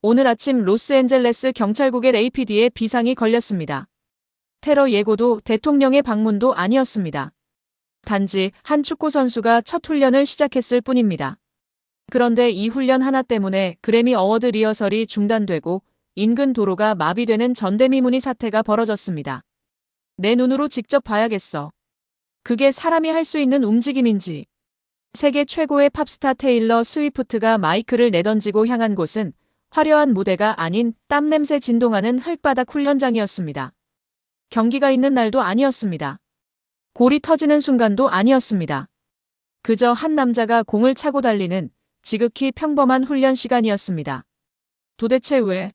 오늘 아침 로스앤젤레스 경찰국의 LAPD에 비상이 걸렸습니다. 테러 예고도 대통령의 방문도 아니었습니다. 단지 한 축구 선수가 첫 훈련을 시작했을 뿐입니다. 그런데 이 훈련 하나 때문에 그래미 어워드 리허설이 중단되고 인근 도로가 마비되는 전대미문의 사태가 벌어졌습니다. 내 눈으로 직접 봐야겠어. 그게 사람이 할 수 있는 움직임인지. 세계 최고의 팝스타 테일러 스위프트가 마이크를 내던지고 향한 곳은 화려한 무대가 아닌 땀냄새 진동하는 흙바닥 훈련장이었습니다. 경기가 있는 날도 아니었습니다. 골이 터지는 순간도 아니었습니다. 그저 한 남자가 공을 차고 달리는 지극히 평범한 훈련 시간이었습니다. 도대체 왜?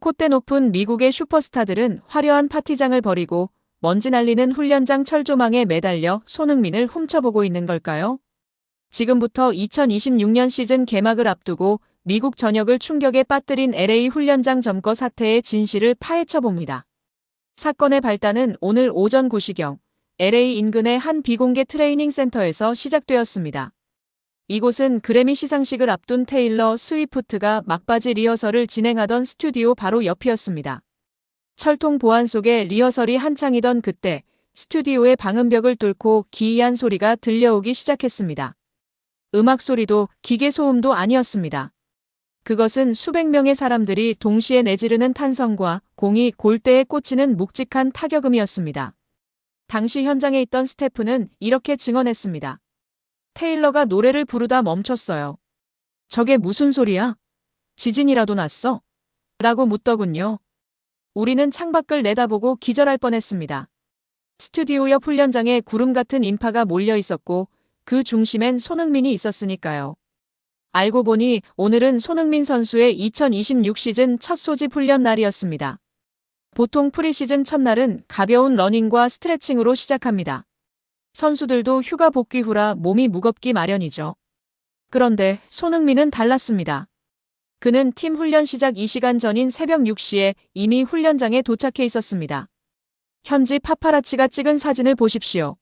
콧대 높은 미국의 슈퍼스타들은 화려한 파티장을 벌이고 먼지 날리는 훈련장 철조망에 매달려 손흥민을 훔쳐보고 있는 걸까요? 지금부터 2026년 시즌 개막을 앞두고 미국 전역을 충격에 빠뜨린 LA 훈련장 점거 사태의 진실을 파헤쳐봅니다. 사건의 발단은 오늘 오전 9시경 LA 인근의 한 비공개 트레이닝 센터에서 시작되었습니다. 이곳은 그래미 시상식을 앞둔 테일러 스위프트가 막바지 리허설을 진행하던 스튜디오 바로 옆이었습니다. 철통 보안 속에 리허설이 한창이던 그때 스튜디오의 방음벽을 뚫고 기이한 소리가 들려오기 시작했습니다. 음악 소리도 기계 소음도 아니었습니다. 그것은 수백 명의 사람들이 동시에 내지르는 탄성과 공이 골대에 꽂히는 묵직한 타격음이었습니다. 당시 현장에 있던 스태프는 이렇게 증언했습니다. 테일러가 노래를 부르다 멈췄어요. 저게 무슨 소리야? 지진이라도 났어? 라고 묻더군요. 우리는 창밖을 내다보고 기절할 뻔했습니다. 스튜디오 옆 훈련장에 구름 같은 인파가 몰려 있었고 그 중심엔 손흥민이 있었으니까요. 알고 보니 오늘은 손흥민 선수의 2026 시즌 첫 소집 훈련 날이었습니다. 보통 프리시즌 첫날은 가벼운 러닝과 스트레칭으로 시작합니다. 선수들도 휴가 복귀 후라 몸이 무겁기 마련이죠. 그런데 손흥민은 달랐습니다. 그는 팀 훈련 시작 2시간 전인 새벽 6시에 이미 훈련장에 도착해 있었습니다. 현지 파파라치가 찍은 사진을 보십시오.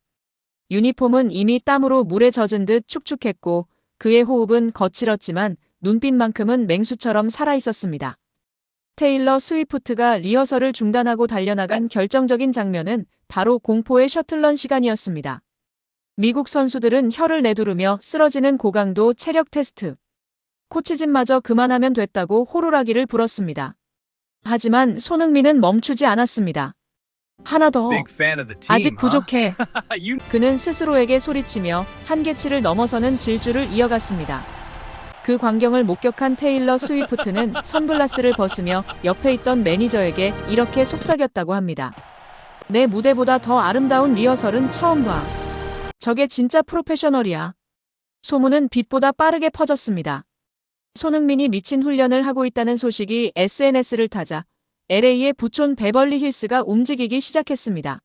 유니폼은 이미 땀으로 물에 젖은 듯 축축했고 그의 호흡은 거칠었지만 눈빛만큼은 맹수처럼 살아있었습니다. 테일러 스위프트가 리허설을 중단하고 달려나간 결정적인 장면은 바로 공포의 셔틀런 시간이었습니다. 미국 선수들은 혀를 내두르며 쓰러지는 고강도 체력 테스트. 코치진마저 그만하면 됐다고 호루라기를 불었습니다. 하지만 손흥민은 멈추지 않았습니다. 하나 더. 아직 부족해. 그는 스스로에게 소리치며 한계치를 넘어서는 질주를 이어갔습니다. 그 광경을 목격한 테일러 스위프트는 선글라스를 벗으며 옆에 있던 매니저에게 이렇게 속삭였다고 합니다. 내 무대보다 더 아름다운 리허설은 처음 봐. 저게 진짜 프로페셔널이야. 소문은 빛보다 빠르게 퍼졌습니다. 손흥민이 미친 훈련을 하고 있다는 소식이 SNS를 타자 LA의 부촌 베벌리 힐스가 움직이기 시작했습니다.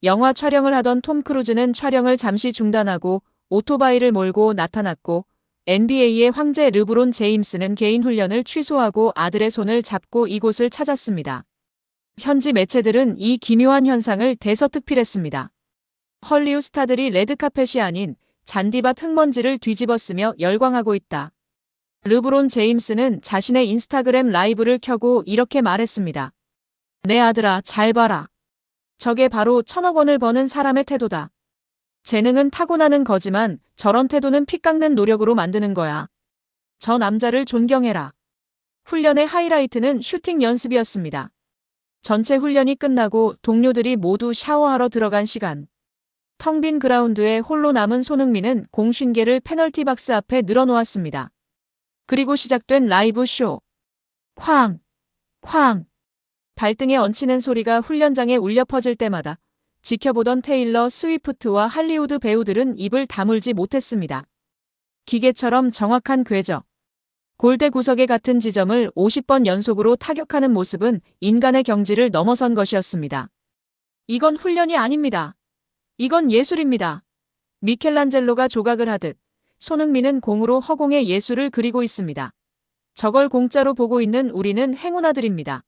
영화 촬영을 하던 톰 크루즈는 촬영을 잠시 중단하고 오토바이를 몰고 나타났고 NBA의 황제 르브론 제임스는 개인 훈련을 취소하고 아들의 손을 잡고 이곳을 찾았습니다. 현지 매체들은 이 기묘한 현상을 대서특필했습니다. 헐리우드 스타들이 레드카펫이 아닌 잔디밭 흙먼지를 뒤집어쓰며 열광하고 있다. 르브론 제임스는 자신의 인스타그램 라이브를 켜고 이렇게 말했습니다. 내 아들아, 잘 봐라. 저게 바로 1,000억 원을 버는 사람의 태도다. 재능은 타고나는 거지만 저런 태도는 피 깎는 노력으로 만드는 거야. 저 남자를 존경해라. 훈련의 하이라이트는 슈팅 연습이었습니다. 전체 훈련이 끝나고 동료들이 모두 샤워하러 들어간 시간. 텅 빈 그라운드에 홀로 남은 손흥민은 공 50개를 페널티 박스 앞에 늘어놓았습니다. 그리고 시작된 라이브 쇼. 쾅! 쾅! 발등에 얹히는 소리가 훈련장에 울려 퍼질 때마다 지켜보던 테일러 스위프트와 할리우드 배우들은 입을 다물지 못했습니다. 기계처럼 정확한 궤적. 골대 구석에 같은 지점을 50번 연속으로 타격하는 모습은 인간의 경지를 넘어선 것이었습니다. 이건 훈련이 아닙니다. 이건 예술입니다. 미켈란젤로가 조각을 하듯 손흥민은 공으로 허공에 예술을 그리고 있습니다. 저걸 공짜로 보고 있는 우리는 행운아들입니다.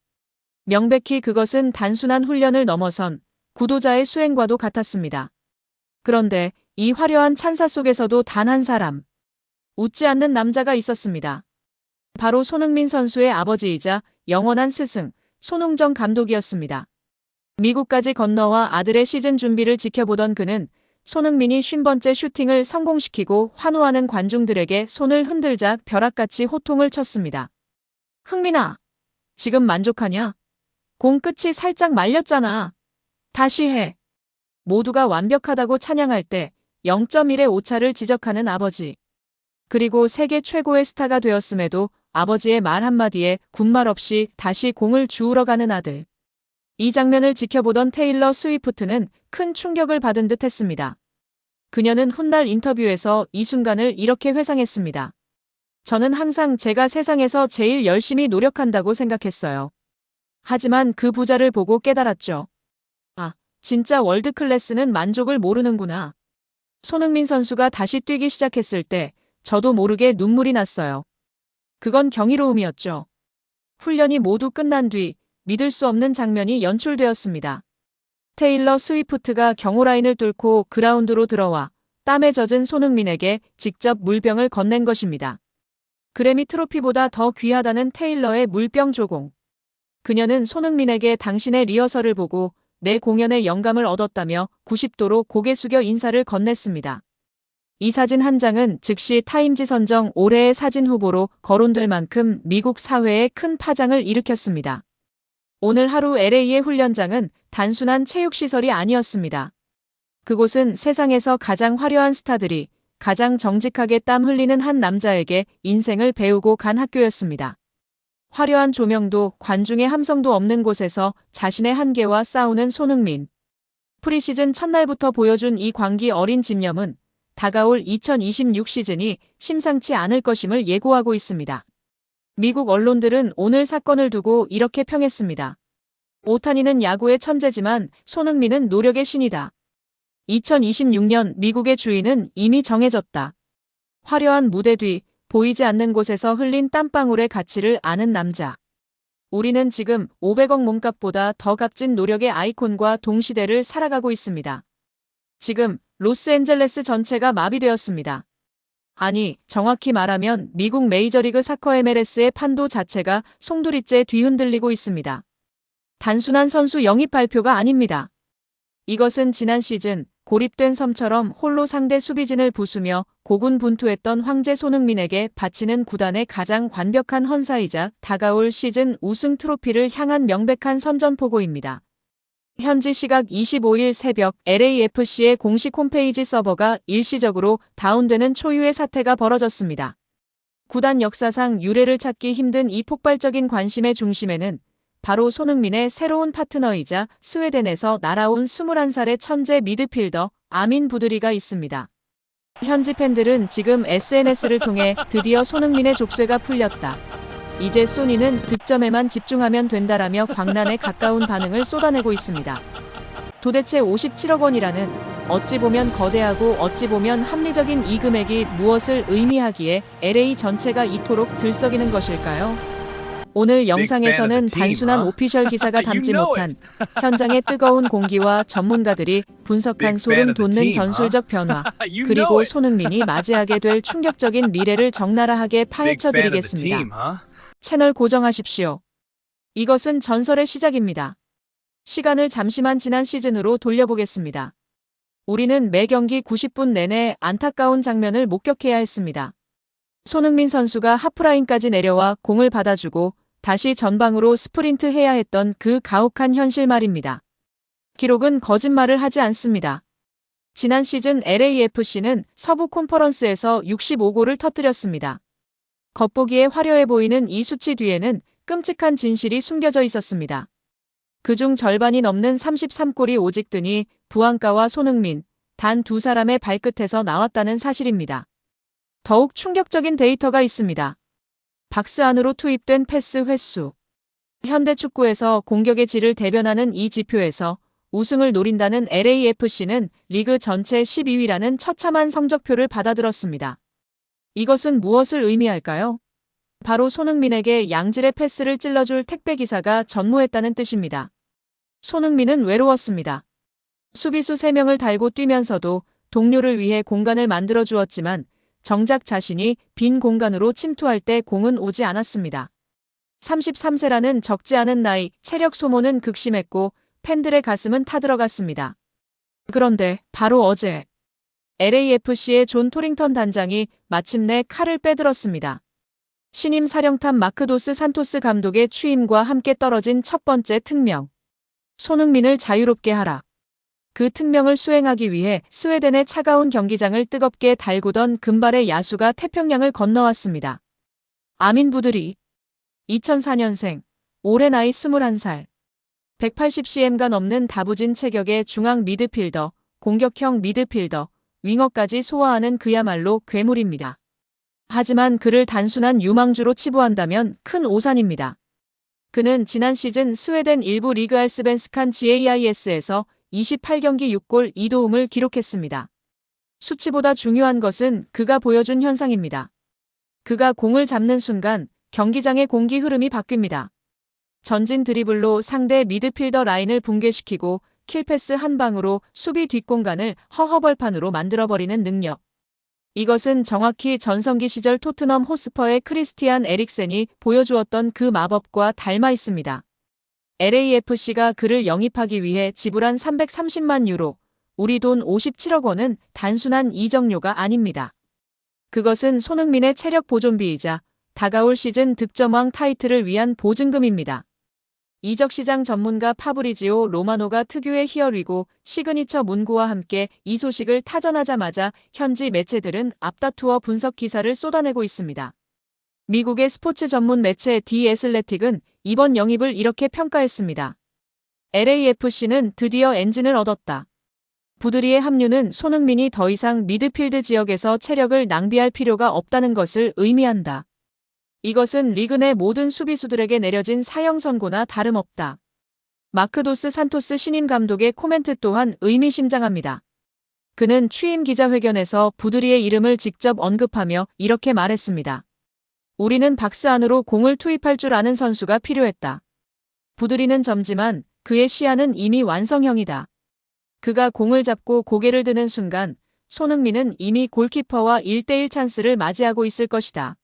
명백히 그것은 단순한 훈련을 넘어선 구도자의 수행과도 같았습니다. 그런데 이 화려한 찬사 속에서도 단 한 사람, 웃지 않는 남자가 있었습니다. 바로 손흥민 선수의 아버지이자 영원한 스승, 손흥정 감독이었습니다. 미국까지 건너와 아들의 시즌 준비를 지켜보던 그는 손흥민이 50번째 슈팅을 성공시키고 환호하는 관중들에게 손을 흔들자 벼락같이 호통을 쳤습니다. 흥민아, 지금 만족하냐? 공 끝이 살짝 말렸잖아. 다시 해. 모두가 완벽하다고 찬양할 때 0.1의 오차를 지적하는 아버지. 그리고 세계 최고의 스타가 되었음에도 아버지의 말 한마디에 군말 없이 다시 공을 주우러 가는 아들. 이 장면을 지켜보던 테일러 스위프트는 큰 충격을 받은 듯 했습니다. 그녀는 훗날 인터뷰에서 이 순간을 이렇게 회상했습니다. 저는 항상 제가 세상에서 제일 열심히 노력한다고 생각했어요. 하지만 그 부자를 보고 깨달았죠. 아, 진짜 월드클래스는 만족을 모르는구나. 손흥민 선수가 다시 뛰기 시작했을 때 저도 모르게 눈물이 났어요. 그건 경이로움이었죠. 훈련이 모두 끝난 뒤 믿을 수 없는 장면이 연출되었습니다. 테일러 스위프트가 경호라인을 뚫고 그라운드로 들어와 땀에 젖은 손흥민에게 직접 물병을 건넨 것입니다. 그래미 트로피보다 더 귀하다는 테일러의 물병 조공. 그녀는 손흥민에게 당신의 리허설을 보고 내 공연에 영감을 얻었다며 90도로 고개 숙여 인사를 건넸습니다. 이 사진 한 장은 즉시 타임지 선정 올해의 사진 후보로 거론될 만큼 미국 사회에 큰 파장을 일으켰습니다. 오늘 하루 LA의 훈련장은 단순한 체육시설이 아니었습니다. 그곳은 세상에서 가장 화려한 스타들이 가장 정직하게 땀 흘리는 한 남자에게 인생을 배우고 간 학교였습니다. 화려한 조명도 관중의 함성도 없는 곳에서 자신의 한계와 싸우는 손흥민. 프리시즌 첫날부터 보여준 이 광기 어린 집념은 다가올 2026 시즌이 심상치 않을 것임을 예고하고 있습니다. 미국 언론들은 오늘 사건을 두고 이렇게 평했습니다. 오타니는 야구의 천재지만 손흥민은 노력의 신이다. 2026년 미국의 주인은 이미 정해졌다. 화려한 무대 뒤 보이지 않는 곳에서 흘린 땀방울의 가치를 아는 남자. 우리는 지금 500억 몸값보다 더 값진 노력의 아이콘과 동시대를 살아가고 있습니다. 지금 로스앤젤레스 전체가 마비되었습니다. 아니, 정확히 말하면 미국 메이저리그 사커 MLS의 판도 자체가 송두리째 뒤흔들리고 있습니다. 단순한 선수 영입 발표가 아닙니다. 이것은 지난 시즌 고립된 섬처럼 홀로 상대 수비진을 부수며 고군분투했던 황제 손흥민에게 바치는 구단의 가장 완벽한 헌사이자 다가올 시즌 우승 트로피를 향한 명백한 선전포고입니다. 현지 시각 25일 새벽 LAFC의 공식 홈페이지 서버가 일시적으로 다운되는 초유의 사태가 벌어졌습니다. 구단 역사상 유례를 찾기 힘든 이 폭발적인 관심의 중심에는 바로 손흥민의 새로운 파트너이자 스웨덴에서 날아온 21살의 천재 미드필더 아민 부드리가 있습니다. 현지 팬들은 지금 SNS를 통해 드디어 손흥민의 족쇄가 풀렸다. 이제 소니는 득점에만 집중하면 된다라며 광란에 가까운 반응을 쏟아내고 있습니다. 도대체 57억 원이라는 어찌 보면 거대하고 어찌 보면 합리적인 이 금액이 무엇을 의미하기에 LA 전체가 이토록 들썩이는 것일까요? 오늘 영상에서는 단순한 오피셜 기사가 담지 못한 현장의 뜨거운 공기와 전문가들이 분석한 소름 돋는 전술적 변화, 그리고 손흥민이 맞이하게 될 충격적인 미래를 적나라하게 파헤쳐 드리겠습니다. 채널 고정하십시오. 이것은 전설의 시작입니다. 시간을 잠시만 지난 시즌으로 돌려보겠습니다. 우리는 매 경기 90분 내내 안타까운 장면을 목격해야 했습니다. 손흥민 선수가 하프라인까지 내려와 공을 받아주고 다시 전방으로 스프린트 해야 했던 그 가혹한 현실 말입니다. 기록은 거짓말을 하지 않습니다. 지난 시즌 LAFC는 서부 컨퍼런스에서 65골을 터뜨렸습니다. 겉보기에 화려해 보이는 이 수치 뒤에는 끔찍한 진실이 숨겨져 있었습니다. 그중 절반이 넘는 33골이 오직 드니 부안가와 손흥민, 단 두 사람의 발끝에서 나왔다는 사실입니다. 더욱 충격적인 데이터가 있습니다. 박스 안으로 투입된 패스 횟수. 현대 축구에서 공격의 질을 대변하는 이 지표에서 우승을 노린다는 LAFC는 리그 전체 12위라는 처참한 성적표를 받아들었습니다. 이것은 무엇을 의미할까요? 바로 손흥민에게 양질의 패스를 찔러줄 택배기사가 전무했다는 뜻입니다. 손흥민은 외로웠습니다. 수비수 3명을 달고 뛰면서도 동료를 위해 공간을 만들어 주었지만 정작 자신이 빈 공간으로 침투할 때 공은 오지 않았습니다. 33세라는 적지 않은 나이, 체력 소모는 극심했고 팬들의 가슴은 타들어갔습니다. 그런데 바로 어제 LAFC의 존 토링턴 단장이 마침내 칼을 빼들었습니다. 신임 사령탑 마크도스 산토스 감독의 취임과 함께 떨어진 첫 번째 특명. 손흥민을 자유롭게 하라. 그 특명을 수행하기 위해 스웨덴의 차가운 경기장을 뜨겁게 달구던 금발의 야수가 태평양을 건너왔습니다. 아민 부드리. 2004년생. 올해 나이 21살. 180cm가 넘는 다부진 체격의 중앙 미드필더, 공격형 미드필더, 윙어까지 소화하는 그야말로 괴물입니다. 하지만 그를 단순한 유망주로 치부한다면 큰 오산입니다. 그는 지난 시즌 스웨덴 일부 리그 알스벤스칸 GAIS에서 28경기 6골 2도움을 기록했습니다. 수치보다 중요한 것은 그가 보여준 현상입니다. 그가 공을 잡는 순간 경기장의 공기 흐름이 바뀝니다. 전진 드리블로 상대 미드필더 라인을 붕괴시키고 킬패스 한 방으로 수비 뒷공간을 허허벌판으로 만들어버리는 능력. 이것은 정확히 전성기 시절 토트넘 호스퍼의 크리스티안 에릭센이 보여주었던 그 마법과 닮아 있습니다. LAFC가 그를 영입하기 위해 지불한 330만 유로, 우리 돈 57억 원은 단순한 이적료가 아닙니다. 그것은 손흥민의 체력 보존비이자 다가올 시즌 득점왕 타이틀을 위한 보증금입니다. 이적시장 전문가 파브리지오 로마노가 특유의 희열이고 시그니처 문구와 함께 이 소식을 타전하자마자 현지 매체들은 앞다투어 분석 기사를 쏟아내고 있습니다. 미국의 스포츠 전문 매체 디 애슬레틱은 이번 영입을 이렇게 평가했습니다. LAFC는 드디어 엔진을 얻었다. 부드리의 합류는 손흥민이 더 이상 미드필드 지역에서 체력을 낭비할 필요가 없다는 것을 의미한다. 이것은 리그 내 모든 수비수들에게 내려진 사형 선고나 다름없다. 마크도스 산토스 신임 감독의 코멘트 또한 의미심장합니다. 그는 취임 기자회견에서 부드리의 이름을 직접 언급하며 이렇게 말했습니다. 우리는 박스 안으로 공을 투입할 줄 아는 선수가 필요했다. 부드리는 젊지만 그의 시야는 이미 완성형이다. 그가 공을 잡고 고개를 드는 순간 손흥민은 이미 골키퍼와 1대1 찬스를 맞이하고 있을 것이다.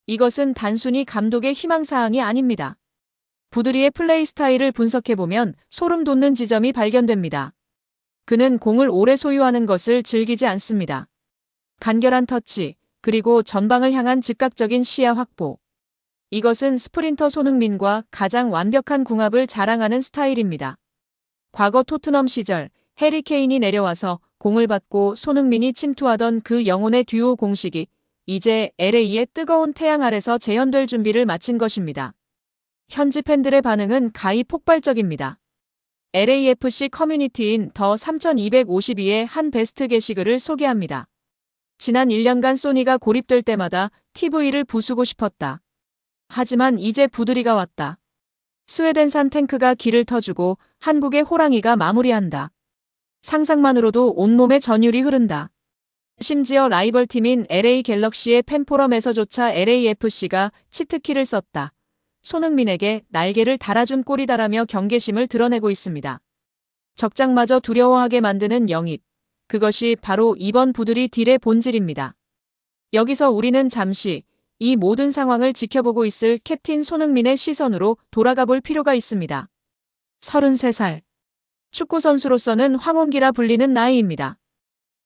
이것은 단순히 감독의 희망사항이 아닙니다. 부드리의 플레이 스타일을 분석해보면 소름 돋는 지점이 발견됩니다. 그는 공을 오래 소유하는 것을 즐기지 않습니다. 간결한 터치, 그리고 전방을 향한 즉각적인 시야 확보. 이것은 스프린터 손흥민과 가장 완벽한 궁합을 자랑하는 스타일입니다. 과거 토트넘 시절 해리 케인이 내려와서 공을 받고 손흥민이 침투하던 그 영혼의 듀오 공식이 이제 LA의 뜨거운 태양 아래서 재현될 준비를 마친 것입니다. 현지 팬들의 반응은 가히 폭발적입니다. LAFC 커뮤니티인 더 3252의 한 베스트 게시글을 소개합니다. 지난 1년간 소니가 고립될 때마다 TV를 부수고 싶었다. 하지만 이제 부드리가 왔다. 스웨덴산 탱크가 길을 터주고 한국의 호랑이가 마무리한다. 상상만으로도 온몸에 전율이 흐른다. 심지어 라이벌 팀인 LA 갤럭시의 팬포럼에서조차 LAFC가 치트키를 썼다. 손흥민에게 날개를 달아준 꼴이다라며 경계심을 드러내고 있습니다. 적장마저 두려워하게 만드는 영입. 그것이 바로 이번 부드리 딜의 본질입니다. 여기서 우리는 잠시 이 모든 상황을 지켜보고 있을 캡틴 손흥민의 시선으로 돌아가 볼 필요가 있습니다. 33살. 축구선수로서는 황혼기라 불리는 나이입니다.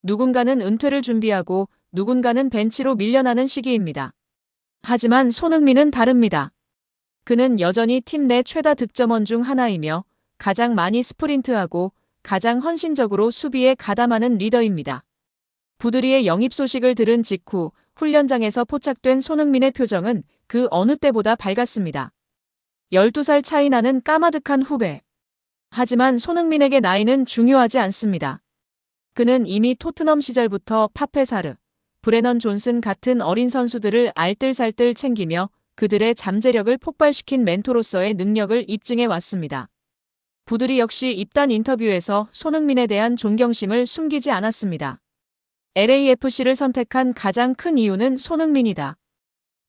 누군가는 은퇴를 준비하고 누군가는 벤치로 밀려나는 시기입니다. 하지만 손흥민은 다릅니다. 그는 여전히 팀 내 최다 득점원 중 하나이며 가장 많이 스프린트하고 가장 헌신적으로 수비에 가담하는 리더입니다. 부드리의 영입 소식을 들은 직후 훈련장에서 포착된 손흥민의 표정은 그 어느 때보다 밝았습니다. 12살 차이 나는 까마득한 후배. 하지만 손흥민에게 나이는 중요하지 않습니다. 그는 이미 토트넘 시절부터 파페사르, 브레넌 존슨 같은 어린 선수들을 알뜰살뜰 챙기며 그들의 잠재력을 폭발시킨 멘토로서의 능력을 입증해 왔습니다. 부드리 역시 입단 인터뷰에서 손흥민에 대한 존경심을 숨기지 않았습니다. LAFC를 선택한 가장 큰 이유는 손흥민이다.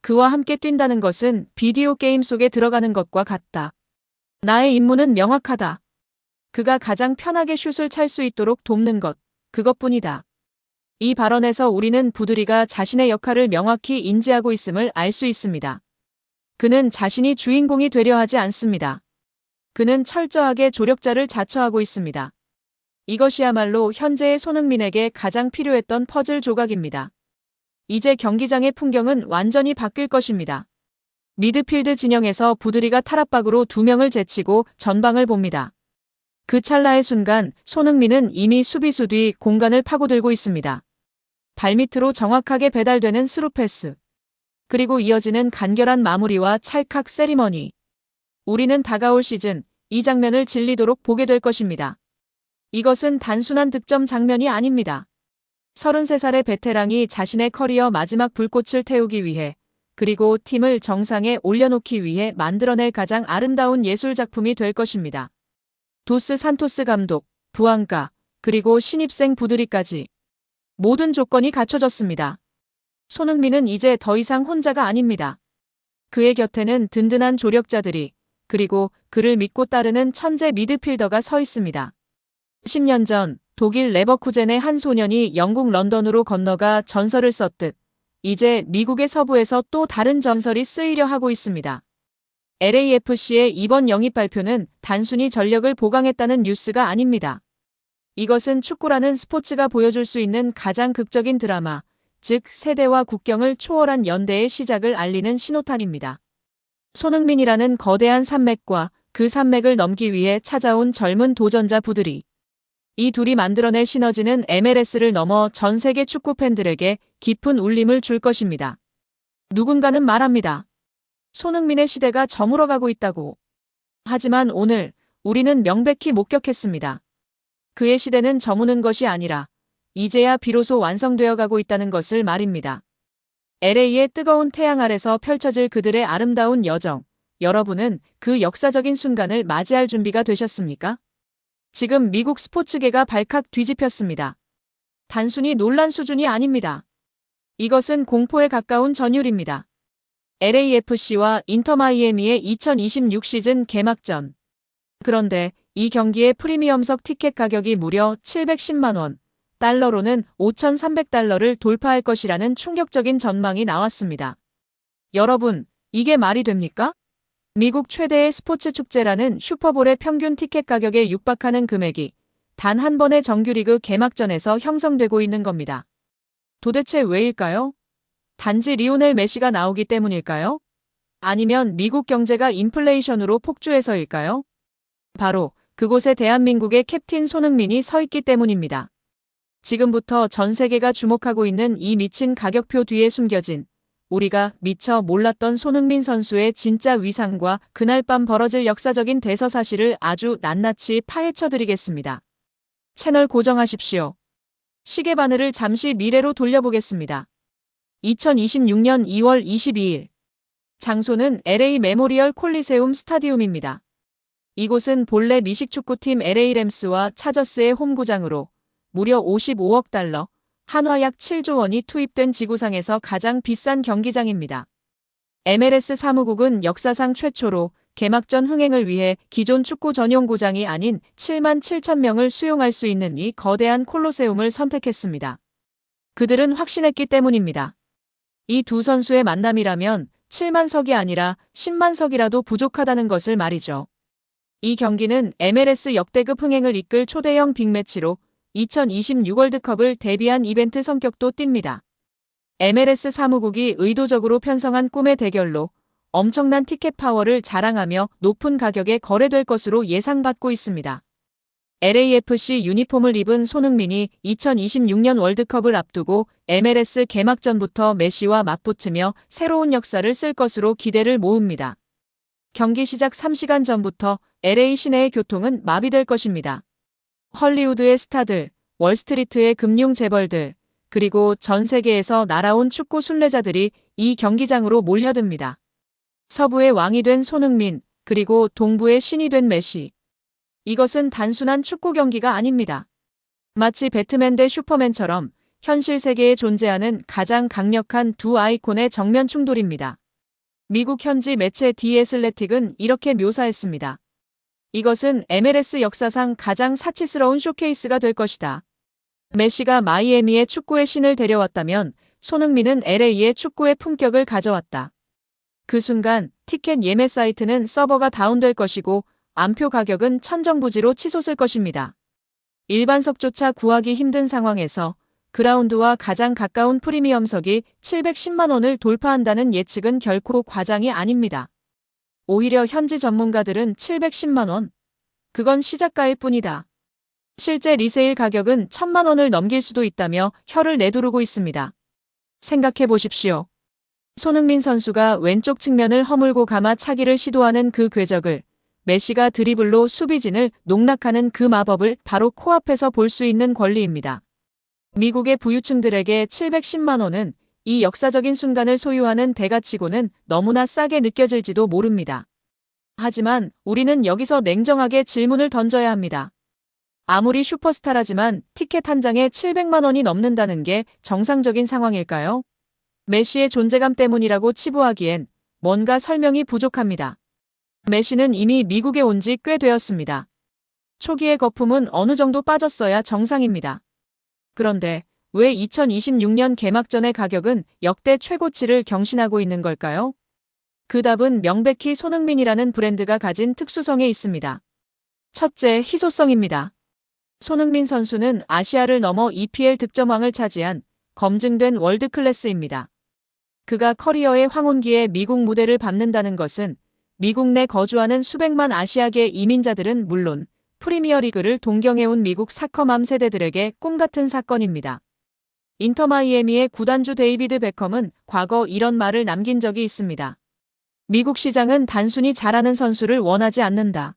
그와 함께 뛴다는 것은 비디오 게임 속에 들어가는 것과 같다. 나의 임무는 명확하다. 그가 가장 편하게 슛을 찰 수 있도록 돕는 것, 그것뿐이다. 이 발언에서 우리는 부드리가 자신의 역할을 명확히 인지하고 있음을 알 수 있습니다. 그는 자신이 주인공이 되려 하지 않습니다. 그는 철저하게 조력자를 자처하고 있습니다. 이것이야말로 현재의 손흥민에게 가장 필요했던 퍼즐 조각입니다. 이제 경기장의 풍경은 완전히 바뀔 것입니다. 미드필드 진영에서 부드리가 탈압박으로 2명을 제치고 전방을 봅니다. 그 찰나의 순간 손흥민은 이미 수비수 뒤 공간을 파고들고 있습니다. 발밑으로 정확하게 배달되는 스루 패스. 그리고 이어지는 간결한 마무리와 찰칵 세리머니. 우리는 다가올 시즌 이 장면을 질리도록 보게 될 것입니다. 이것은 단순한 득점 장면이 아닙니다. 33살의 베테랑이 자신의 커리어 마지막 불꽃을 태우기 위해 그리고 팀을 정상에 올려놓기 위해 만들어낼 가장 아름다운 예술작품이 될 것입니다. 도스 산토스 감독, 부안가, 그리고 신입생 부드리까지 모든 조건이 갖춰졌습니다. 손흥민은 이제 더 이상 혼자가 아닙니다. 그의 곁에는 든든한 조력자들이 그리고 그를 믿고 따르는 천재 미드필더가 서 있습니다. 10년 전 독일 레버쿠젠의 한 소년이 영국 런던으로 건너가 전설을 썼듯 이제 미국의 서부에서 또 다른 전설이 쓰이려 하고 있습니다. LAFC의 이번 영입 발표는 단순히 전력을 보강했다는 뉴스가 아닙니다. 이것은 축구라는 스포츠가 보여줄 수 있는 가장 극적인 드라마, 즉 세대와 국경을 초월한 연대의 시작을 알리는 신호탄입니다. 손흥민이라는 거대한 산맥과 그 산맥을 넘기 위해 찾아온 젊은 도전자 부들이. 이 둘이 만들어낼 시너지는 MLS를 넘어 전 세계 축구 팬들에게 깊은 울림을 줄 것입니다. 누군가는 말합니다. 손흥민의 시대가 저물어가고 있다고. 하지만 오늘 우리는 명백히 목격했습니다. 그의 시대는 저무는 것이 아니라 이제야 비로소 완성되어 가고 있다는 것을 말입니다. LA의 뜨거운 태양 아래서 펼쳐질 그들의 아름다운 여정. 여러분은 그 역사적인 순간을 맞이할 준비가 되셨습니까? 지금 미국 스포츠계가 발칵 뒤집혔습니다. 단순히 논란 수준이 아닙니다. 이것은 공포에 가까운 전율입니다. LAFC와 인터마이애미의 2026 시즌 개막전. 그런데 이 경기의 프리미엄석 티켓 가격이 무려 710만 원, 달러로는 5,300달러를 돌파할 것이라는 충격적인 전망이 나왔습니다. 여러분, 이게 말이 됩니까? 미국 최대의 스포츠 축제라는 슈퍼볼의 평균 티켓 가격에 육박하는 금액이 단 한 번의 정규리그 개막전에서 형성되고 있는 겁니다. 도대체 왜일까요? 단지 리오넬 메시가 나오기 때문일까요? 아니면 미국 경제가 인플레이션으로 폭주해서일까요? 바로 그곳에 대한민국의 캡틴 손흥민이 서 있기 때문입니다. 지금부터 전 세계가 주목하고 있는 이 미친 가격표 뒤에 숨겨진 우리가 미처 몰랐던 손흥민 선수의 진짜 위상과 그날 밤 벌어질 역사적인 대서사실을 아주 낱낱이 파헤쳐드리겠습니다. 채널 고정하십시오. 시계 바늘을 잠시 미래로 돌려보겠습니다. 2026년 2월 22일. 장소는 LA 메모리얼 콜리세움 스타디움입니다. 이곳은 본래 미식축구팀 LA 램스와 차저스의 홈구장으로 무려 55억 달러, 한화 약 7조 원이 투입된 지구상에서 가장 비싼 경기장입니다. MLS 사무국은 역사상 최초로 개막전 흥행을 위해 기존 축구 전용구장이 아닌 7만 7천 명을 수용할 수 있는 이 거대한 콜로세움을 선택했습니다. 그들은 확신했기 때문입니다. 이 두 선수의 만남이라면 7만 석이 아니라 10만 석이라도 부족하다는 것을 말이죠. 이 경기는 MLS 역대급 흥행을 이끌 초대형 빅매치로 2026 월드컵을 대비한 이벤트 성격도 띱니다. MLS 사무국이 의도적으로 편성한 꿈의 대결로 엄청난 티켓 파워를 자랑하며 높은 가격에 거래될 것으로 예상받고 있습니다. LAFC 유니폼을 입은 손흥민이 2026년 월드컵을 앞두고 MLS 개막전부터 메시와 맞붙으며 새로운 역사를 쓸 것으로 기대를 모읍니다. 경기 시작 3시간 전부터 LA 시내의 교통은 마비될 것입니다. 헐리우드의 스타들, 월스트리트의 금융 재벌들, 그리고 전 세계에서 날아온 축구 순례자들이 이 경기장으로 몰려듭니다. 서부의 왕이 된 손흥민, 그리고 동부의 신이 된 메시. 이것은 단순한 축구 경기가 아닙니다. 마치 배트맨 대 슈퍼맨처럼 현실 세계에 존재하는 가장 강력한 두 아이콘의 정면 충돌입니다. 미국 현지 매체 디 애슬레틱은 이렇게 묘사했습니다. 이것은 MLS 역사상 가장 사치스러운 쇼케이스가 될 것이다. 메시가 마이애미에 축구의 신을 데려왔다면 손흥민은 LA의 축구의 품격을 가져왔다. 그 순간 티켓 예매 사이트는 서버가 다운될 것이고 암표 가격은 천정부지로 치솟을 것입니다. 일반석조차 구하기 힘든 상황에서 그라운드와 가장 가까운 프리미엄석이 710만 원을 돌파한다는 예측은 결코 과장이 아닙니다. 오히려 현지 전문가들은 710만 원. 그건 시작가일 뿐이다. 실제 리세일 가격은 1000만 원을 넘길 수도 있다며 혀를 내두르고 있습니다. 생각해 보십시오. 손흥민 선수가 왼쪽 측면을 허물고 감아 차기를 시도하는 그 궤적을, 메시가 드리블로 수비진을 농락하는 그 마법을 바로 코앞에서 볼 수 있는 권리입니다. 미국의 부유층들에게 710만 원은 이 역사적인 순간을 소유하는 대가치고는 너무나 싸게 느껴질지도 모릅니다. 하지만 우리는 여기서 냉정하게 질문을 던져야 합니다. 아무리 슈퍼스타라지만 티켓 한 장에 700만 원이 넘는다는 게 정상적인 상황일까요? 메시의 존재감 때문이라고 치부하기엔 뭔가 설명이 부족합니다. 메시는 이미 미국에 온 지 꽤 되었습니다. 초기의 거품은 어느 정도 빠졌어야 정상입니다. 그런데 왜 2026년 개막전의 가격은 역대 최고치를 경신하고 있는 걸까요? 그 답은 명백히 손흥민이라는 브랜드가 가진 특수성에 있습니다. 첫째, 희소성입니다. 손흥민 선수는 아시아를 넘어 EPL 득점왕을 차지한 검증된 월드클래스입니다. 그가 커리어의 황혼기에 미국 무대를 밟는다는 것은 미국 내 거주하는 수백만 아시아계 이민자들은 물론 프리미어리그를 동경해온 미국 사커맘 세대들에게 꿈같은 사건입니다. 인터 마이애미의 구단주 데이비드 베컴은 과거 이런 말을 남긴 적이 있습니다. 미국 시장은 단순히 잘하는 선수를 원하지 않는다.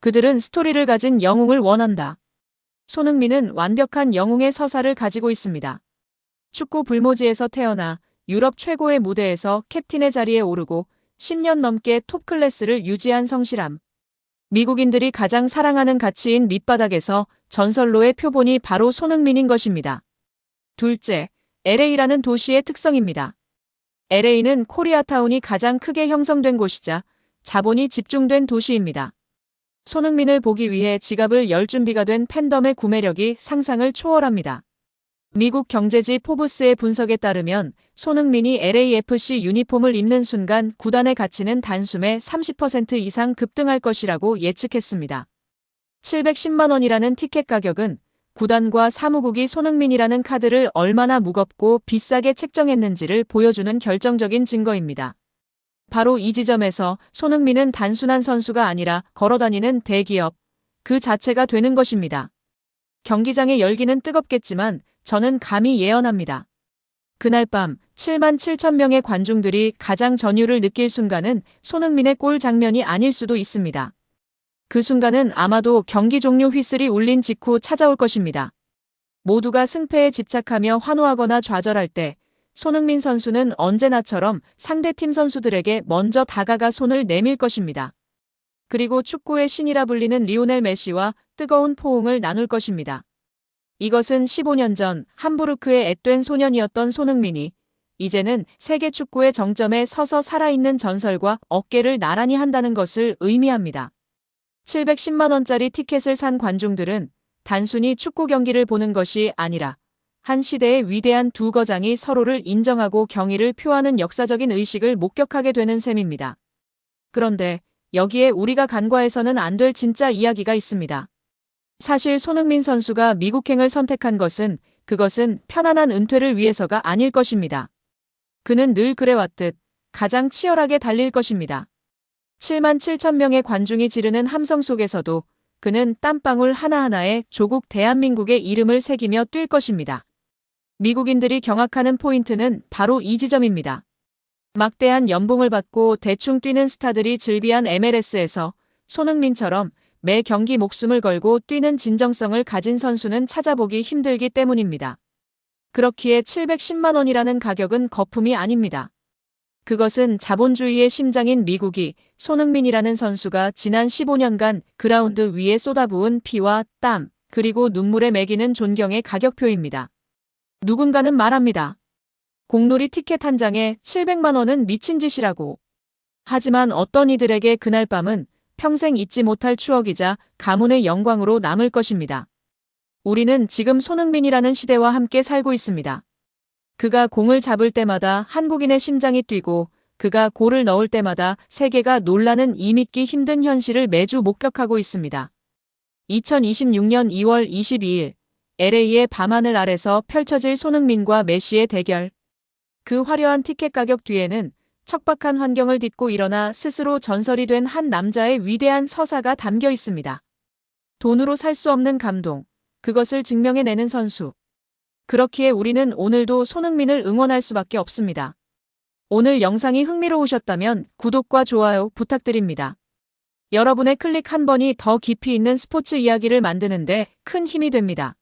그들은 스토리를 가진 영웅을 원한다. 손흥민은 완벽한 영웅의 서사를 가지고 있습니다. 축구 불모지에서 태어나 유럽 최고의 무대에서 캡틴의 자리에 오르고 10년 넘게 톱 클래스를 유지한 성실함. 미국인들이 가장 사랑하는 가치인 밑바닥에서 전설로의 표본이 바로 손흥민인 것입니다. 둘째, LA라는 도시의 특성입니다. LA는 코리아타운이 가장 크게 형성된 곳이자 자본이 집중된 도시입니다. 손흥민을 보기 위해 지갑을 열 준비가 된 팬덤의 구매력이 상상을 초월합니다. 미국 경제지 포브스의 분석에 따르면 손흥민이 LAFC 유니폼을 입는 순간 구단의 가치는 단숨에 30% 이상 급등할 것이라고 예측했습니다. 710만 원이라는 티켓 가격은 구단과 사무국이 손흥민이라는 카드를 얼마나 무겁고 비싸게 책정했는지를 보여주는 결정적인 증거입니다. 바로 이 지점에서 손흥민은 단순한 선수가 아니라 걸어다니는 대기업, 그 자체가 되는 것입니다. 경기장의 열기는 뜨겁겠지만 저는 감히 예언합니다. 그날 밤 7만 7천 명의 관중들이 가장 전율을 느낄 순간은 손흥민의 골 장면이 아닐 수도 있습니다. 그 순간은 아마도 경기 종료 휘슬이 울린 직후 찾아올 것입니다. 모두가 승패에 집착하며 환호하거나 좌절할 때 손흥민 선수는 언제나처럼 상대팀 선수들에게 먼저 다가가 손을 내밀 것입니다. 그리고 축구의 신이라 불리는 리오넬 메시와 뜨거운 포옹을 나눌 것입니다. 이것은 15년 전 함부르크의 앳된 소년이었던 손흥민이 이제는 세계 축구의 정점에 서서 살아있는 전설과 어깨를 나란히 한다는 것을 의미합니다. 710만 원짜리 티켓을 산 관중들은 단순히 축구 경기를 보는 것이 아니라 한 시대의 위대한 두 거장이 서로를 인정하고 경의를 표하는 역사적인 의식을 목격하게 되는 셈입니다. 그런데 여기에 우리가 간과해서는 안 될 진짜 이야기가 있습니다. 사실 손흥민 선수가 미국행을 선택한 것은 그것은 편안한 은퇴를 위해서가 아닐 것입니다. 그는 늘 그래왔듯 가장 치열하게 달릴 것입니다. 7만 7천 명의 관중이 지르는 함성 속에서도 그는 땀방울 하나하나에 조국 대한민국의 이름을 새기며 뛸 것입니다. 미국인들이 경악하는 포인트는 바로 이 지점입니다. 막대한 연봉을 받고 대충 뛰는 스타들이 즐비한 MLS에서 손흥민처럼 매 경기 목숨을 걸고 뛰는 진정성을 가진 선수는 찾아보기 힘들기 때문입니다. 그렇기에 710만 원이라는 가격은 거품이 아닙니다. 그것은 자본주의의 심장인 미국이 손흥민이라는 선수가 지난 15년간 그라운드 위에 쏟아부은 피와 땀, 그리고 눈물에 매기는 존경의 가격표입니다. 누군가는 말합니다. 공놀이 티켓 한 장에 700만 원은 미친 짓이라고. 하지만 어떤 이들에게 그날 밤은 평생 잊지 못할 추억이자 가문의 영광으로 남을 것입니다. 우리는 지금 손흥민이라는 시대와 함께 살고 있습니다. 그가 공을 잡을 때마다 한국인의 심장이 뛰고 그가 골을 넣을 때마다 세계가 놀라는 이 믿기 힘든 현실을 매주 목격하고 있습니다. 2026년 2월 22일 LA의 밤하늘 아래서 펼쳐질 손흥민과 메시의 대결. 그 화려한 티켓 가격 뒤에는 척박한 환경을 딛고 일어나 스스로 전설이 된 한 남자의 위대한 서사가 담겨 있습니다. 돈으로 살 수 없는 감동, 그것을 증명해내는 선수. 그렇기에 우리는 오늘도 손흥민을 응원할 수밖에 없습니다. 오늘 영상이 흥미로우셨다면 구독과 좋아요 부탁드립니다. 여러분의 클릭 한 번이 더 깊이 있는 스포츠 이야기를 만드는데 큰 힘이 됩니다.